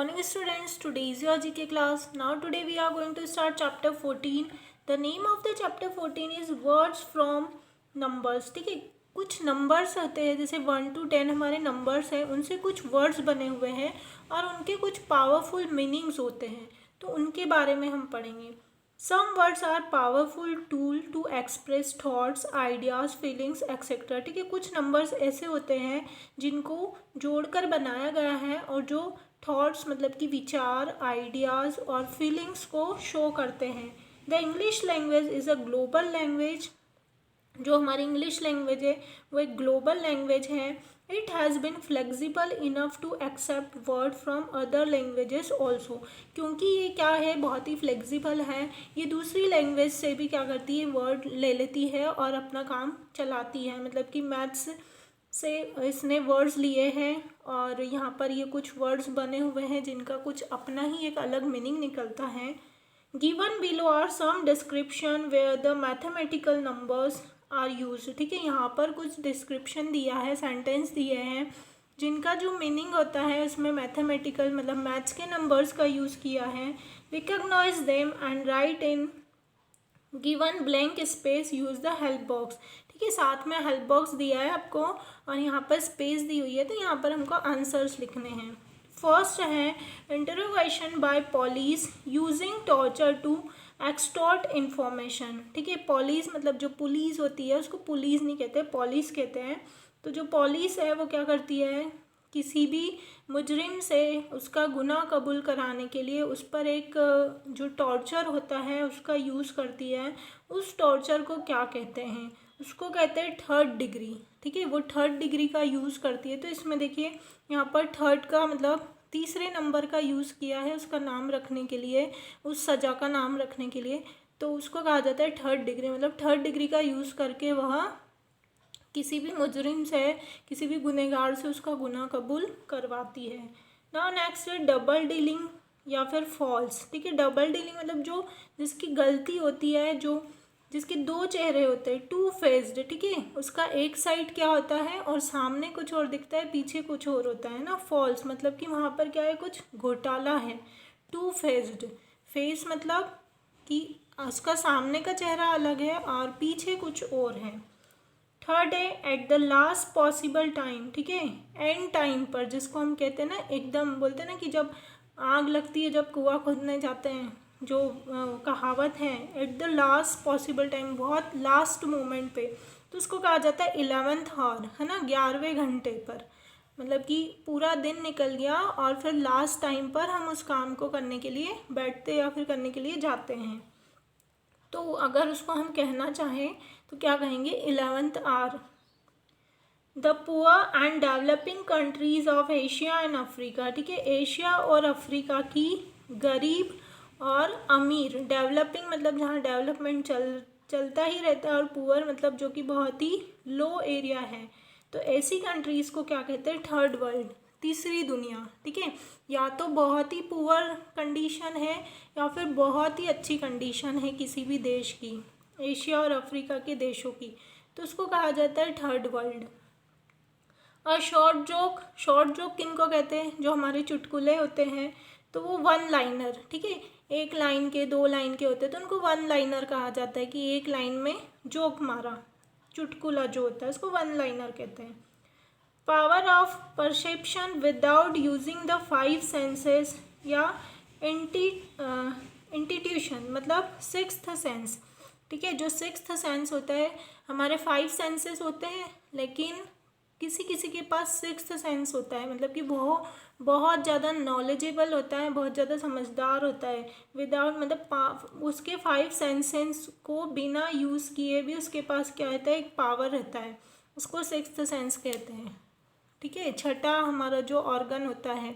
morning students, today is your GK class. Now today we are going to start chapter 14. The name of the chapter 14 is words from numbers. ठीक है, कुछ numbers होते हैं जैसे 1 to 10 हमारे numbers हैं, उनसे कुछ वर्ड्स बने हुए हैं और उनके कुछ पावरफुल मीनिंग्स होते हैं, तो उनके बारे में हम पढ़ेंगे. Some words are powerful tool to express thoughts, ideas, feelings, etc. ठीक है, कुछ नंबर्स ऐसे होते हैं जिनको जोड़कर बनाया गया है और जो थॉट्स मतलब कि विचार, आइडियाज़ और फीलिंग्स को शो करते हैं. The English language is a global language. जो हमारी इंग्लिश लैंग्वेज है वो एक ग्लोबल लैंग्वेज है. It has been flexible enough to accept word from other languages also. क्योंकि ये क्या है, बहुत ही फ्लेक्सिबल है, ये दूसरी लैंग्वेज से भी क्या करती है, वर्ड ले लेती है और अपना काम चलाती है. मतलब कि मैथ्स से इसने वर्ड्स लिए हैं और यहाँ पर ये कुछ वर्ड्स बने हुए हैं जिनका कुछ अपना ही एक अलग मीनिंग निकलता है. Given below are some description where the mathematical numbers are use. ठीक है, यहाँ पर कुछ डिस्क्रिप्शन दिया है, सेंटेंस दिए हैं जिनका जो मीनिंग होता है उसमें मैथमेटिकल मतलब मैथ्स के नंबर्स का यूज़ किया है. Recognise them and write in given blank space use the help box. ठीक है, साथ में हेल्प बॉक्स दिया है आपको और यहाँ पर स्पेस दी हुई है, तो यहाँ पर हमको आंसर्स लिखने हैं. फर्स्ट है interrogation by police using torture to extort information. ठीक है, पुलिस मतलब जो पुलिस होती है उसको पुलिस नहीं कहते, पुलिस कहते हैं. तो जो पुलिस है वो क्या करती है, किसी भी मुजरिम से उसका गुनाह कबूल कराने के लिए उस पर एक जो टॉर्चर होता है उसका यूज़ करती है. उस टॉर्चर को क्या कहते हैं, उसको कहते हैं थर्ड डिग्री. ठीक है, वो थर्ड डिग्री का यूज़ करती है. तो इसमें देखिए यहाँ पर थर्ड का मतलब तीसरे नंबर का यूज़ किया है उसका नाम रखने के लिए, उस सज़ा का नाम रखने के लिए. तो उसको कहा जाता है थर्ड डिग्री. मतलब थर्ड डिग्री का यूज़ करके वह किसी भी मुजरिम से, किसी भी गुनहगार से उसका गुनाह कबूल करवाती है. नाउ नेक्स्ट है डबल डीलिंग या फिर फॉल्स. ठीक है, डबल डीलिंग मतलब जो जिसकी गलती होती है, जो जिसके दो चेहरे होते हैं, टू फेस्ड. ठीक है, उसका एक साइड क्या होता है और सामने कुछ और दिखता है, पीछे कुछ और होता है ना. फॉल्स मतलब कि वहाँ पर क्या है, कुछ घोटाला है. टू फेस्ड, फेस मतलब कि उसका सामने का चेहरा अलग है और पीछे कुछ और है. थर्ड है at the last possible time. ठीक है, एंड टाइम पर, जिसको हम कहते हैं ना एकदम, बोलते हैं ना कि जब आग लगती है जब कुआं खोदने जाते हैं, जो कहावत है at the last possible time, बहुत लास्ट मोमेंट पे, तो उसको कहा जाता है 11th आवर, है ना, 11वें घंटे पर. मतलब कि पूरा दिन निकल गया और फिर लास्ट टाइम पर हम उस काम को करने के लिए बैठते या फिर करने के लिए जाते हैं. तो अगर उसको हम कहना चाहें तो क्या कहेंगे, 11th hour. The poor and developing countries of Asia and Africa. ठीक है, एशिया और अफ्रीका की गरीब और अमीर, डेवलपिंग मतलब जहाँ डेवलपमेंट चलता ही रहता है और पुअर मतलब जो कि बहुत ही लो एरिया है, तो ऐसी कंट्रीज़ को क्या कहते हैं, थर्ड वर्ल्ड, तीसरी दुनिया. ठीक है, या तो बहुत ही पुअर कंडीशन है या फिर बहुत ही अच्छी कंडीशन है किसी भी देश की, एशिया और अफ्रीका के देशों की, तो उसको कहा जाता है थर्ड वर्ल्ड. और शॉर्ट जोक किन को कहते हैं, जो हमारे चुटकुले होते हैं, तो वो वन लाइनर. ठीक है, एक लाइन के, दो लाइन के होते हैं, तो उनको वन लाइनर कहा जाता है कि एक लाइन में जोक मारा, चुटकुला जो होता है उसको वन लाइनर कहते हैं. Power of perception without using the 5 senses या इंटीट्यूशन मतलब 6th सेंस. ठीक है, जो 6th सेंस होता है, हमारे 5 सेंसेस होते हैं लेकिन किसी किसी के पास 6th सेंस होता है, मतलब कि वो बहुत ज़्यादा नॉलेजेबल होता है, बहुत ज़्यादा समझदार होता है. विदाउट मतलब उसके 5 सेंसेस को बिना यूज़ किए भी उसके पास क्या रहता है, एक पावर रहता है, उसको 6th सेंस कहते हैं. ठीक है, छठा हमारा जो ऑर्गन होता है,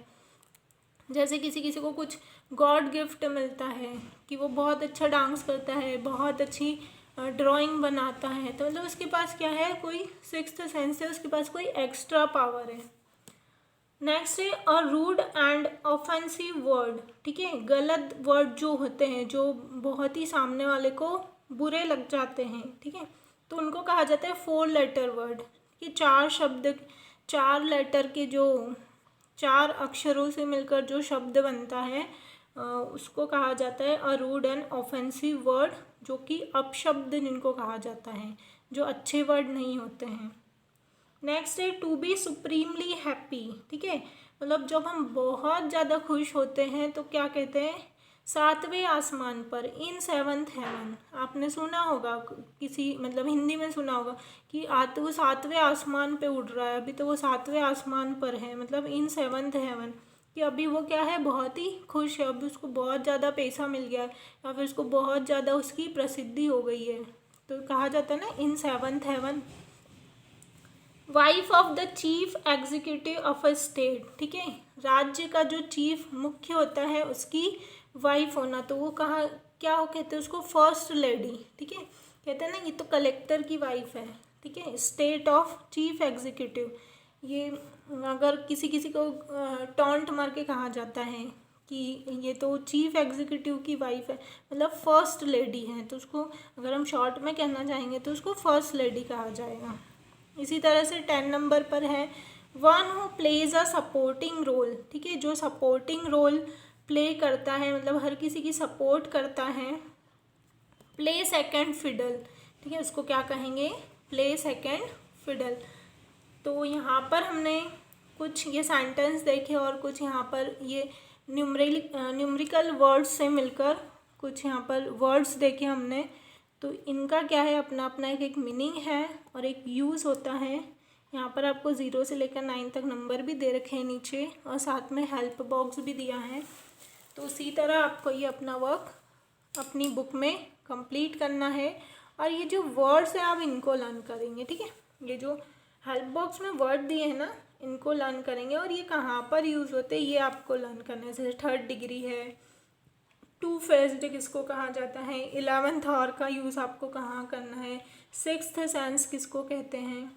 जैसे किसी किसी को कुछ गॉड गिफ्ट मिलता है कि वो बहुत अच्छा डांस करता है, बहुत अच्छी ड्राइंग बनाता है, तो मतलब उसके पास क्या है, कोई 6th सेंस है, उसके पास कोई एक्स्ट्रा पावर है. नेक्स्ट है a rude and offensive word. ठीक है, गलत वर्ड जो होते हैं, जो बहुत ही सामने वाले को बुरे लग जाते हैं, ठीक है, तो उनको कहा जाता है 4 लेटर वर्ड. कि 4 शब्द, 4 लेटर के जो 4 अक्षरों से मिलकर जो शब्द बनता है उसको कहा जाता है a rude and offensive word, जो कि अपशब्द जिनको कहा जाता है, जो अच्छे वर्ड नहीं होते हैं। नेक्स्ट है टू बी सुप्रीमली हैप्पी, ठीक है, मतलब जब हम बहुत ज़्यादा खुश होते हैं तो क्या कहते हैं, 7वें आसमान पर, इन 7th हेवन। आपने सुना होगा किसी, मतलब हिंदी में सुना होगा कि तो वो 7वें आसमान पे उड़ रहा है, अभी तो वो 7वें आसमान पर है, मतलब इन 7th हेवन, कि अभी वो क्या है, बहुत ही खुश है, अभी उसको बहुत ज़्यादा पैसा मिल गया है या फिर उसको बहुत ज़्यादा उसकी प्रसिद्धि हो गई है, तो कहा जाता है ना in 7th heaven. Wife of the chief executive of a state, ठीक है, राज्य का जो चीफ मुख्य होता है उसकी वाइफ होना, तो वो कहाँ क्या हो कहते हैं उसको, फर्स्ट लेडी, ठीक है, कहते हैं ना ये तो कलेक्टर की वाइफ है, ठीक है, स्टेट ऑफ चीफ एग्जीक्यूटिव। ये अगर किसी किसी को टॉन्ट मार के कहा जाता है कि ये तो चीफ एग्जीक्यूटिव की वाइफ है, मतलब फर्स्ट लेडी है, तो उसको अगर हम शॉर्ट में कहना चाहेंगे तो उसको फर्स्ट लेडी कहा जाएगा। इसी तरह से 10 नंबर पर है one who plays a supporting role, ठीक है, जो सपोर्टिंग रोल प्ले करता है, मतलब हर किसी की सपोर्ट करता है। प्ले सेकेंड फिडल, ठीक है, उसको क्या कहेंगे, प्ले सेकेंड फिडल। तो यहाँ पर हमने कुछ ये सेंटेंस देखे और कुछ यहाँ पर ये न्यूमरिकल वर्ड्स से मिलकर कुछ यहाँ पर वर्ड्स देखे हमने, तो इनका क्या है, अपना अपना एक मीनिंग है और एक यूज़ होता है। यहाँ पर आपको 0 से लेकर 9 तक नंबर भी दे रखे हैं नीचे, और साथ में हेल्प बॉक्स भी दिया है। तो उसी तरह आपको ये अपना वर्क अपनी बुक में कंप्लीट करना है, और ये जो वर्ड्स है आप इनको लर्न करेंगे, ठीक है, ये जो हेल्प बॉक्स में वर्ड दिए हैं ना इनको लर्न करेंगे, और ये कहाँ पर यूज़ होते हैं ये आपको लर्न करना है। जैसे 3rd डिग्री है, टू फेज्ड किसको कहा जाता है, 11th आवर का यूज़ आपको कहाँ करना है, 6th सेंस किसको कहते हैं।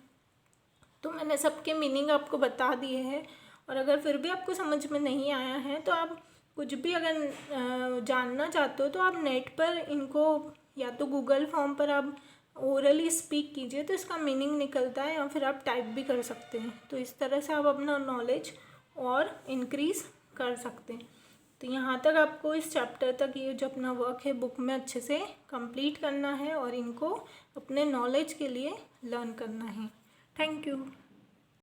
तो मैंने सबके मीनिंग आपको बता दिए हैं, और अगर फिर भी आपको समझ में नहीं आया है तो आप कुछ भी अगर जानना चाहते हो तो आप नेट पर इनको, या तो गूगल फॉर्म पर आप ओरली स्पीक कीजिए तो इसका मीनिंग निकलता है, या फिर आप टाइप भी कर सकते हैं। तो इस तरह से आप अपना नॉलेज और इंक्रीज़ कर सकते हैं। तो यहाँ तक आपको इस चैप्टर तक ये जो अपना वर्क है बुक में अच्छे से कंप्लीट करना है और इनको अपने नॉलेज के लिए लर्न करना है। Thank you.